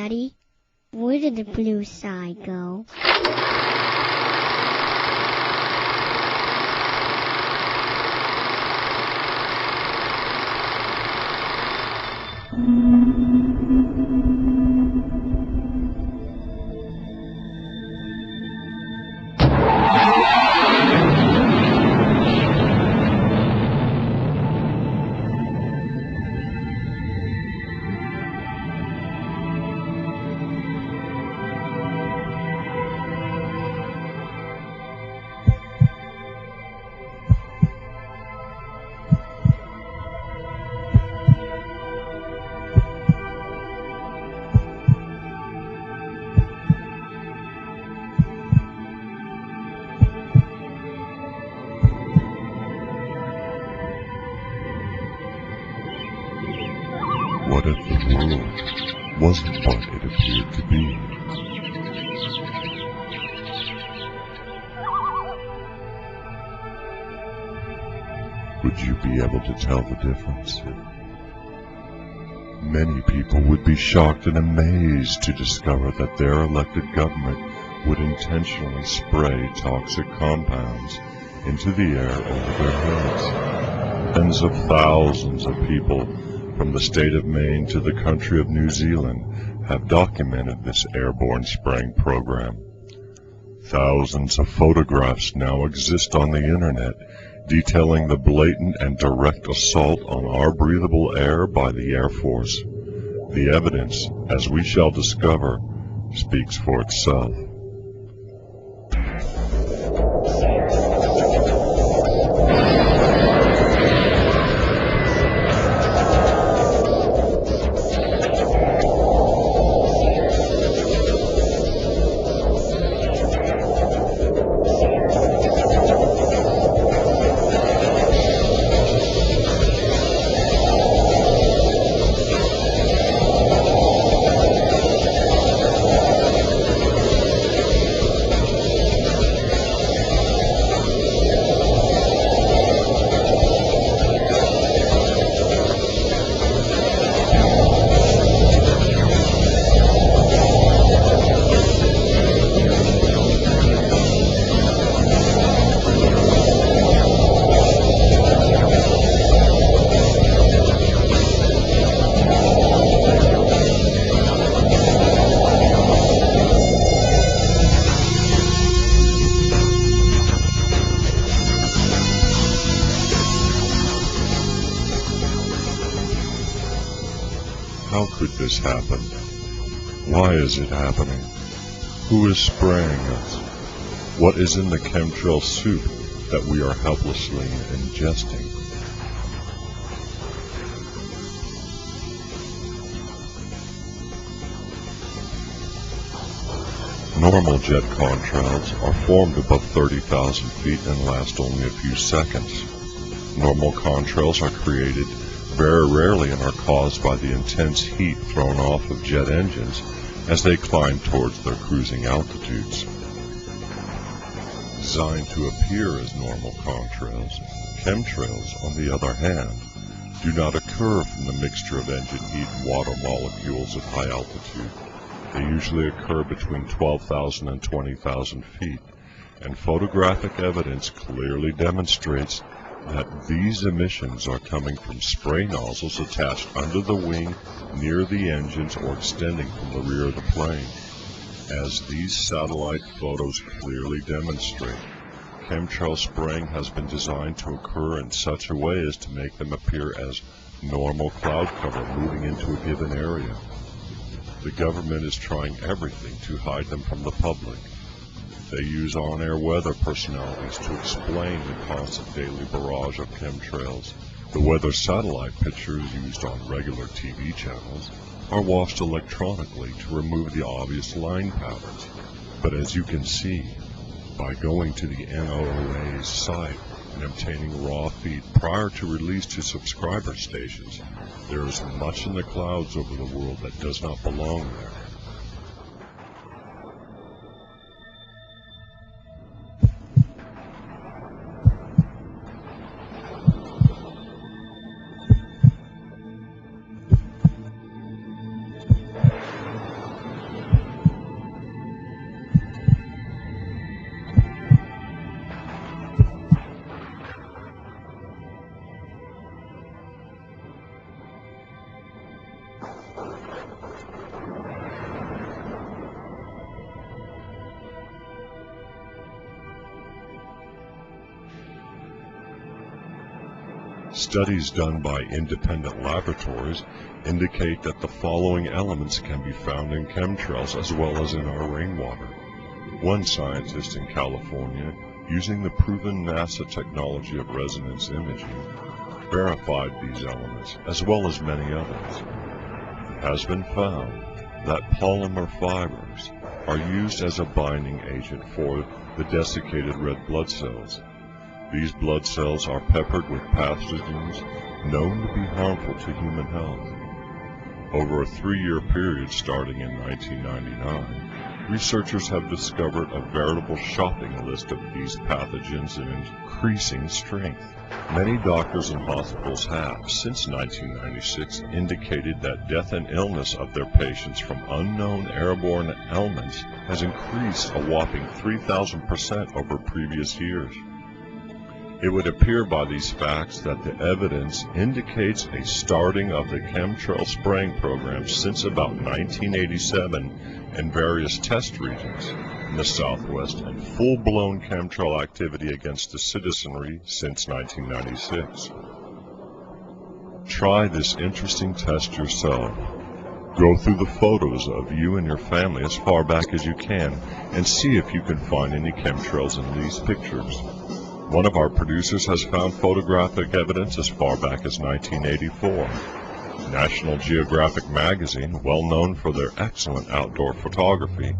Daddy. Where did the blue side go? What if the world wasn't what it appeared to be? Would you be able to tell the difference? Many people would be shocked and amazed to discover that their elected government would intentionally spray toxic compounds into the air over their heads. Tens of thousands of people from the state of Maine to the country of New Zealand have documented this airborne spraying program. Thousands of photographs now exist on the internet detailing the blatant and direct assault on our breathable air by the Air Force. The evidence, as we shall discover, speaks for itself. How could this happen? Why is it happening? Who is spraying us? What is in the chemtrail soup that we are helplessly ingesting? Normal jet contrails are formed above 30,000 feet and last only a few seconds. Normal contrails are created very rarely and are caused by the intense heat thrown off of jet engines as they climb towards their cruising altitudes. Designed to appear as normal contrails, chemtrails, on the other hand, do not occur from the mixture of engine heat and water molecules at high altitude. They usually occur between 12,000 and 20,000 feet, and photographic evidence clearly demonstrates that these emissions are coming from spray nozzles attached under the wing near the engines or extending from the rear of the plane. As these satellite photos clearly demonstrate, chemtrail spraying has been designed to occur in such a way as to make them appear as normal cloud cover moving into a given area. The government is trying everything to hide them from the public. They use on-air weather personalities to explain the constant daily barrage of chemtrails. The weather satellite pictures used on regular TV channels are washed electronically to remove the obvious line patterns. But as you can see, by going to the NOAA's site and obtaining raw feed prior to release to subscriber stations, there is much in the clouds over the world that does not belong there. Studies done by independent laboratories indicate that the following elements can be found in chemtrails as well as in our rainwater. One scientist in California, using the proven NASA technology of resonance imaging, verified these elements as well as many others. It has been found that polymer fibers are used as a binding agent for the desiccated red blood cells. These blood cells are peppered with pathogens known to be harmful to human health. Over a 3-year period starting in 1999, researchers have discovered a veritable shopping list of these pathogens in increasing strength. Many doctors and hospitals have, since 1996, indicated that death and illness of their patients from unknown airborne elements has increased a whopping 3,000% over previous years. It would appear by these facts that the evidence indicates a starting of the chemtrail spraying program since about 1987 in various test regions in the Southwest and full-blown chemtrail activity against the citizenry since 1996. Try this interesting test yourself. Go through the photos of you and your family as far back as you can and see if you can find any chemtrails in these pictures. One of our producers has found photographic evidence as far back as 1984. National Geographic magazine, well known for their excellent outdoor photography,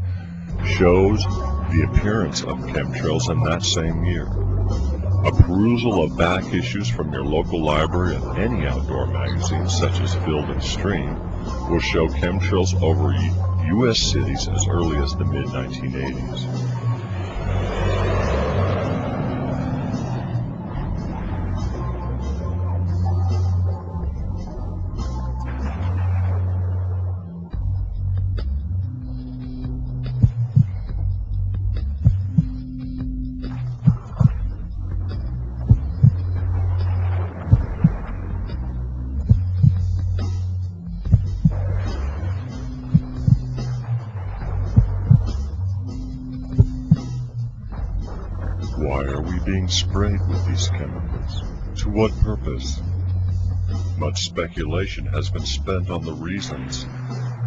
shows the appearance of chemtrails in that same year. A perusal of back issues from your local library of any outdoor magazine, such as Field and Stream, will show chemtrails over U.S. cities as early as the mid-1980s. Why are we being sprayed with these chemicals? To what purpose? Much speculation has been spent on the reasons.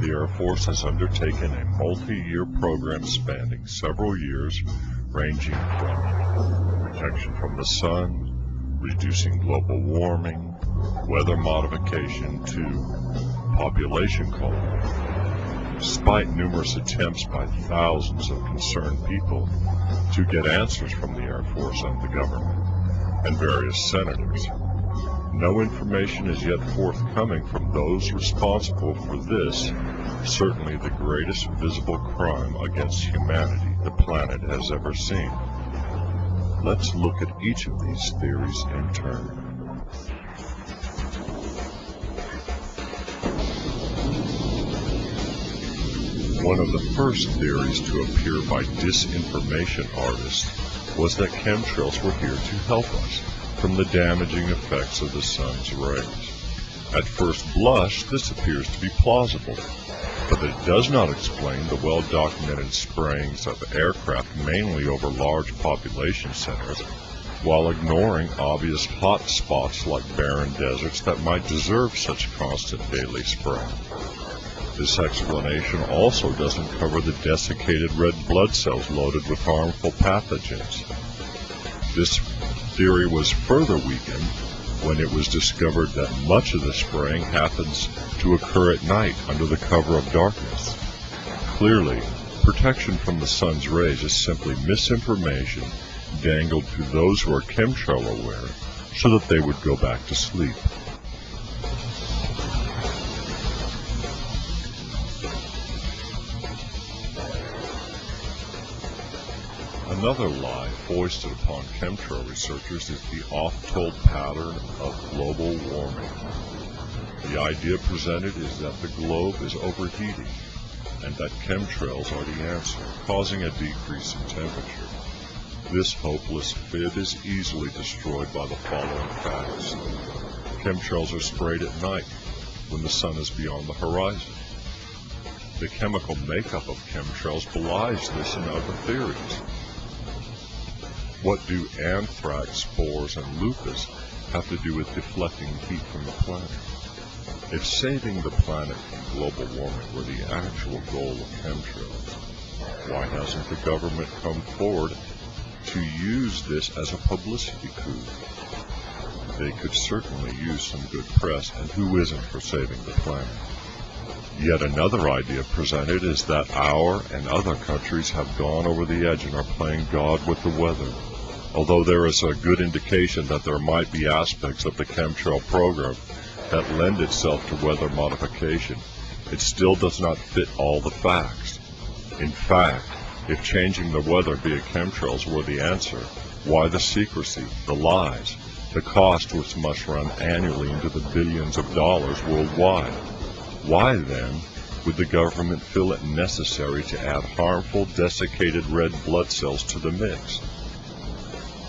The Air Force has undertaken a multi-year program spanning several years, ranging from protection from the sun, reducing global warming, weather modification, to population control. Despite numerous attempts by thousands of concerned people to get answers from the Air Force and the government and various senators, no information is yet forthcoming from those responsible for this, certainly the greatest visible crime against humanity the planet has ever seen. Let's look at each of these theories in turn. One of the first theories to appear by disinformation artists was that chemtrails were here to help us from the damaging effects of the sun's rays. At first blush, this appears to be plausible, but it does not explain the well-documented sprayings of aircraft mainly over large population centers, while ignoring obvious hot spots like barren deserts that might deserve such constant daily spray. This explanation also doesn't cover the desiccated red blood cells loaded with harmful pathogens. This theory was further weakened when it was discovered that much of the spraying happens to occur at night under the cover of darkness. Clearly, protection from the sun's rays is simply misinformation dangled to those who are chemtrail aware so that they would go back to sleep. Another lie foisted upon chemtrail researchers is the oft-told pattern of global warming. The idea presented is that the globe is overheating and that chemtrails are the answer, causing a decrease in temperature. This hopeless fib is easily destroyed by the following facts. Chemtrails are sprayed at night when the sun is beyond the horizon. The chemical makeup of chemtrails belies this and other theories. What do anthrax spores and lupus have to do with deflecting heat from the planet. If saving the planet from global warming were the actual goal of chemtrails, why hasn't the government come forward to use this as a publicity coup? They could certainly use some good press, and who isn't for saving the planet? Yet another idea presented is that our and other countries have gone over the edge and are playing God with the weather. Although there is a good indication that there might be aspects of the chemtrail program that lend itself to weather modification, it still does not fit all the facts. In fact, if changing the weather via chemtrails were the answer, why the secrecy, the lies, the cost which must run annually into the billions of dollars worldwide? Why then would the government feel it necessary to add harmful desiccated red blood cells to the mix?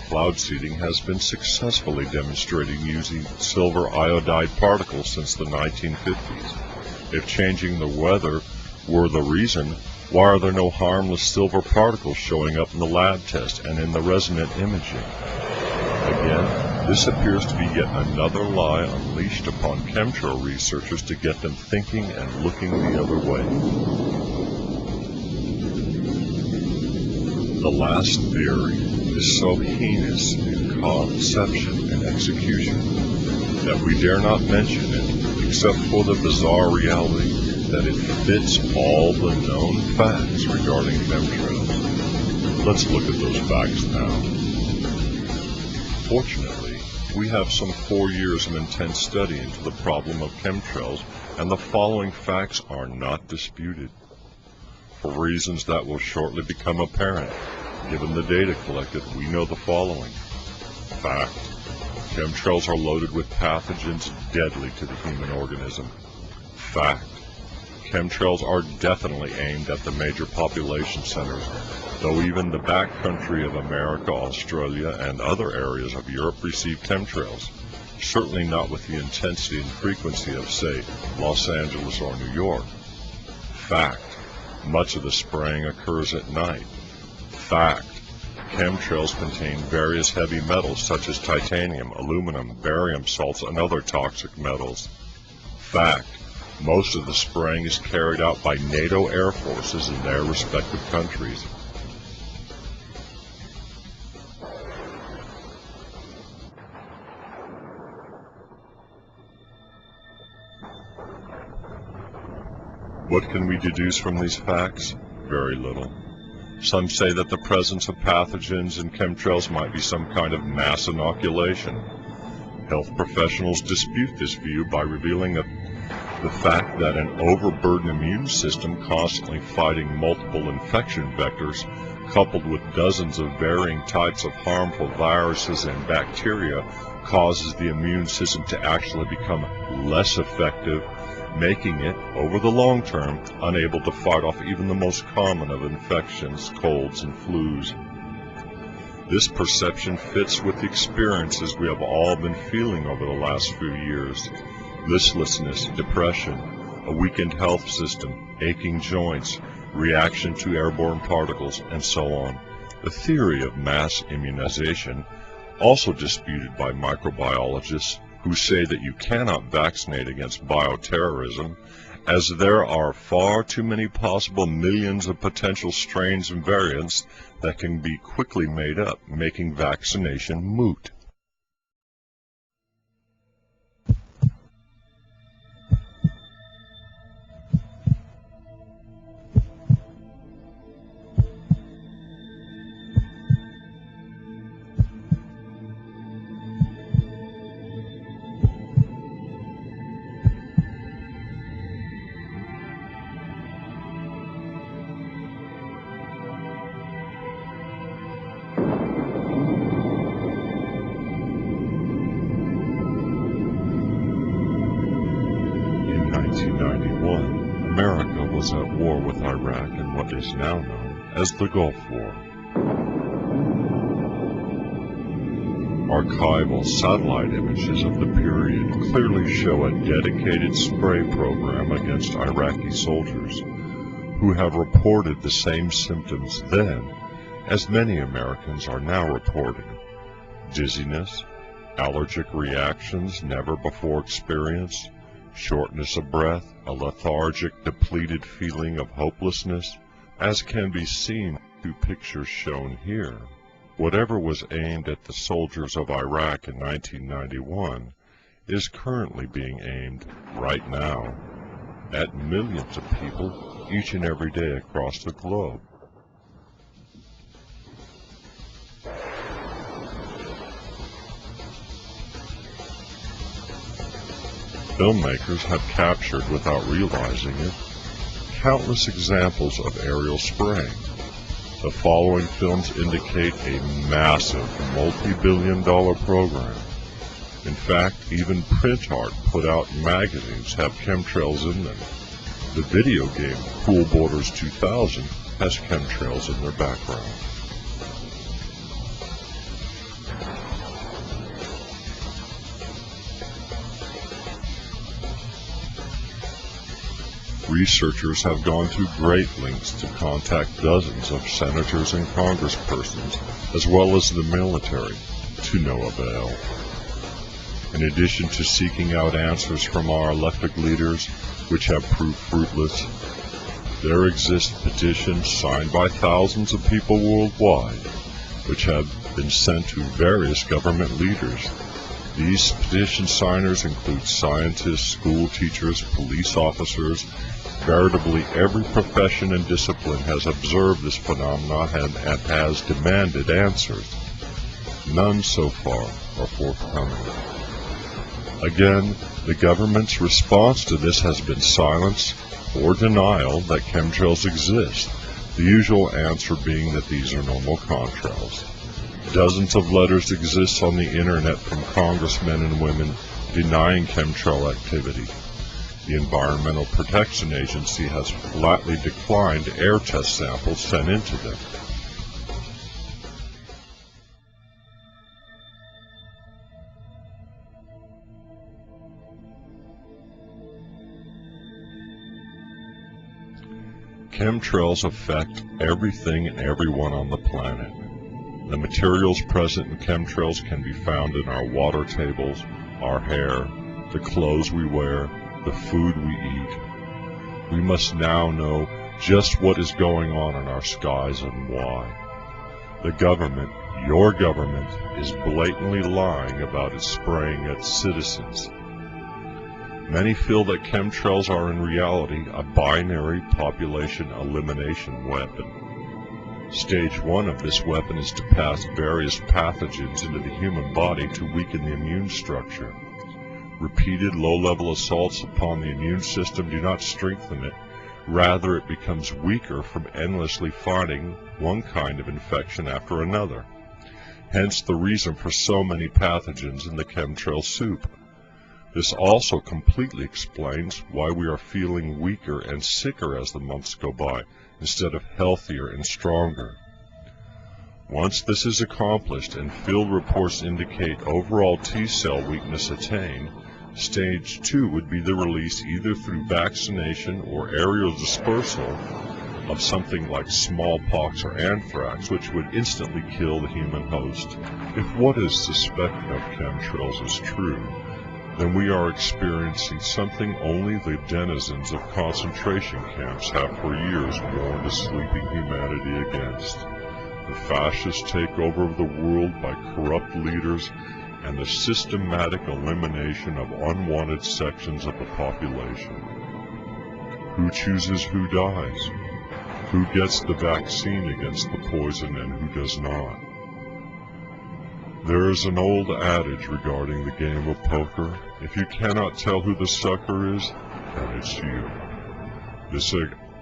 Cloud seeding has been successfully demonstrated using silver iodide particles since the 1950s. If changing the weather were the reason, why are there no harmless silver particles showing up in the lab test and in the resonant imaging? Again, this appears to be yet another lie unleashed upon chemtrail researchers to get them thinking and looking the other way. The last theory is so heinous in conception and execution that we dare not mention it, except for the bizarre reality that it fits all the known facts regarding chemtrails. Let's look at those facts now. Fortunately, we have some 4 years of intense study into the problem of chemtrails, and the following facts are not disputed. For reasons that will shortly become apparent, given the data collected, we know the following. Fact: chemtrails are loaded with pathogens deadly to the human organism. Fact: chemtrails are definitely aimed at the major population centers, though even the backcountry of America, Australia, and other areas of Europe receive chemtrails, certainly not with the intensity and frequency of, say, Los Angeles or New York. Fact: much of the spraying occurs at night. Fact: chemtrails contain various heavy metals such as titanium, aluminum, barium salts, and other toxic metals. Fact: most of the spraying is carried out by NATO air forces in their respective countries. What can we deduce from these facts? Very little. Some say that the presence of pathogens in chemtrails might be some kind of mass inoculation. Health professionals dispute this view by revealing the fact that an overburdened immune system constantly fighting multiple infection vectors, coupled with dozens of varying types of harmful viruses and bacteria, causes the immune system to actually become less effective, making it, over the long term, unable to fight off even the most common of infections, colds, and flus. This perception fits with the experiences we have all been feeling over the last few years. Listlessness, depression, a weakened health system, aching joints, reaction to airborne particles, and so on. The theory of mass immunization, also disputed by microbiologists, who say that you cannot vaccinate against bioterrorism, as there are far too many possible millions of potential strains and variants that can be quickly made up, making vaccination moot. America was at war with Iraq in what is now known as the Gulf War. Archival satellite images of the period clearly show a dedicated spray program against Iraqi soldiers, who have reported the same symptoms then as many Americans are now reporting: dizziness, allergic reactions never before experienced, shortness of breath, a lethargic, depleted feeling of hopelessness, as can be seen in the pictures shown here. Whatever was aimed at the soldiers of Iraq in 1991 is currently being aimed right now at millions of people each and every day across the globe. Filmmakers have captured, without realizing it, countless examples of aerial spraying. The following films indicate a massive, multi-billion-dollar program. In fact, even print art put out in magazines have chemtrails in them. The video game Cool Borders 2000 has chemtrails in their background. Researchers have gone to great lengths to contact dozens of senators and congresspersons, as well as the military, to no avail. In addition to seeking out answers from our elected leaders, which have proved fruitless, there exist petitions signed by thousands of people worldwide, which have been sent to various government leaders. These petition signers include scientists, school teachers, police officers. Veritably every profession and discipline has observed this phenomenon and has demanded answers. None so far are forthcoming. Again, the government's response to this has been silence or denial that chemtrails exist, the usual answer being that these are normal contrails. Dozens of letters exist on the internet from congressmen and women denying chemtrail activity. The Environmental Protection Agency has flatly declined air test samples sent into them. Chemtrails affect everything and everyone on the planet. The materials present in chemtrails can be found in our water tables, our hair, the clothes we wear, the food we eat. We must now know just what is going on in our skies and why. The government, your government, is blatantly lying about its spraying at citizens. Many feel that chemtrails are in reality a binary population elimination weapon. Stage 1 of this weapon is to pass various pathogens into the human body to weaken the immune structure. Repeated low-level assaults upon the immune system do not strengthen it, rather it becomes weaker from endlessly fighting one kind of infection after another. Hence the reason for so many pathogens in the chemtrail soup. This also completely explains why we are feeling weaker and sicker as the months go by, instead of healthier and stronger. Once this is accomplished and field reports indicate overall T-cell weakness attained, Stage 2 would be the release either through vaccination or aerial dispersal of something like smallpox or anthrax, which would instantly kill the human host. If what is suspected of chemtrails is true, then we are experiencing something only the denizens of concentration camps have for years warned a sleeping humanity against: the fascist takeover of the world by corrupt leaders and the systematic elimination of unwanted sections of the population. Who chooses who dies? Who gets the vaccine against the poison and who does not? There is an old adage regarding the game of poker: if you cannot tell who the sucker is, then it's you. This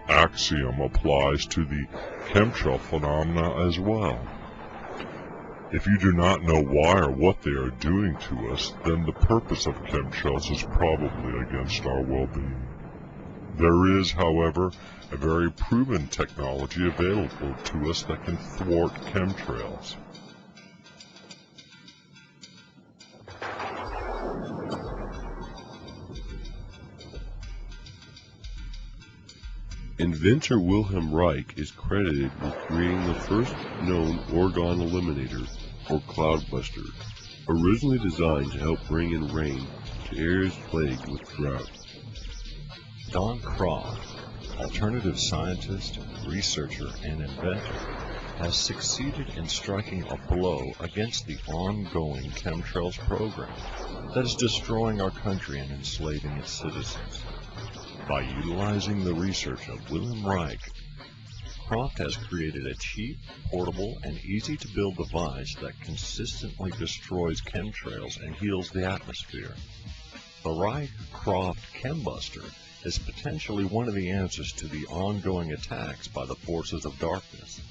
axiom applies to the chemtrail phenomena as well. If you do not know why or what they are doing to us, then the purpose of chemtrails is probably against our well-being. There is, however, a very proven technology available to us that can thwart chemtrails. Inventor Wilhelm Reich is credited with creating the first known orgone eliminator, or cloudbuster. Originally designed to help bring in rain to areas plagued with drought. Don Croft, alternative scientist, researcher, and inventor, has succeeded in striking a blow against the ongoing chemtrails program that is destroying our country and enslaving its citizens. By utilizing the research of Wilhelm Reich, Croft has created a cheap, portable, and easy-to-build device that consistently destroys chemtrails and heals the atmosphere. The Reich-Croft Chembuster is potentially one of the answers to the ongoing attacks by the forces of darkness.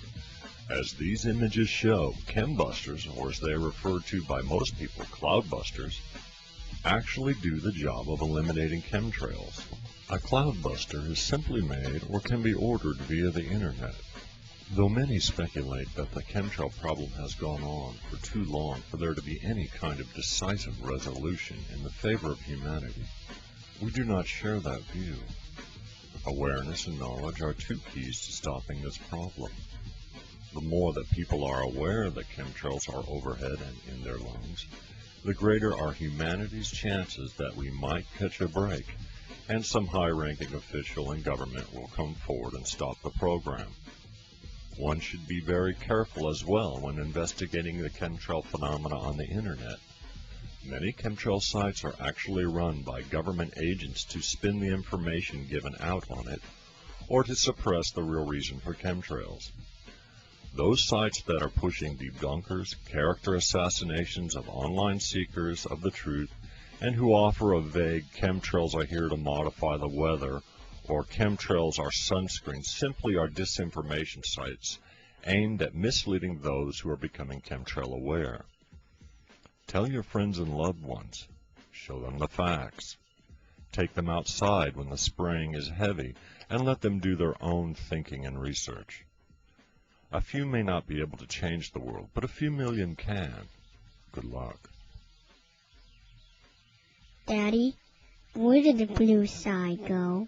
As these images show, chembusters, or as they are referred to by most people, cloudbusters, actually do the job of eliminating chemtrails. A cloudbuster is simply made or can be ordered via the internet. Though many speculate that the chemtrail problem has gone on for too long for there to be any kind of decisive resolution in the favor of humanity, we do not share that view. Awareness and knowledge are two keys to stopping this problem. The more that people are aware that chemtrails are overhead and in their lungs, the greater are humanity's chances that we might catch a break, and some high-ranking official in government will come forward and stop the program. One should be very careful as well when investigating the chemtrail phenomena on the internet. Many chemtrail sites are actually run by government agents to spin the information given out on it, or to suppress the real reason for chemtrails. Those sites that are pushing debunkers, character assassinations of online seekers of the truth, and who offer a vague chemtrails are here to modify the weather, or chemtrails are sunscreen, simply are disinformation sites aimed at misleading those who are becoming chemtrail aware. Tell your friends and loved ones. Show them the facts. Take them outside when the spraying is heavy and let them do their own thinking and research. A few may not be able to change the world, but a few million can. Good luck. Daddy, where did the blue side go?